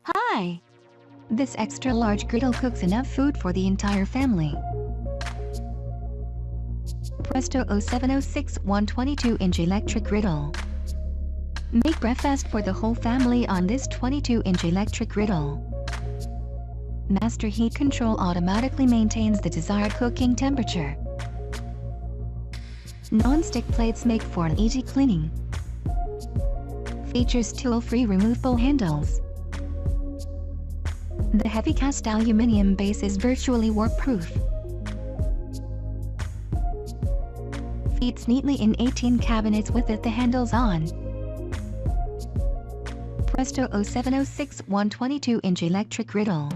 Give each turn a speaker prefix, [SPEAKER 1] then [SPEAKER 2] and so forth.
[SPEAKER 1] Hi! This extra large griddle cooks enough food for the entire family. Presto 0706 122-inch electric griddle. Make breakfast for the whole family on this 22-inch electric griddle. Master heat control automatically maintains the desired cooking temperature. Non-stick plates make for an easy cleaning. Features tool-free removable handles. The heavy cast aluminum base is virtually warp-proof. Fits neatly in 18 cabinets with the handles on. Presto 0706 122-inch electric griddle.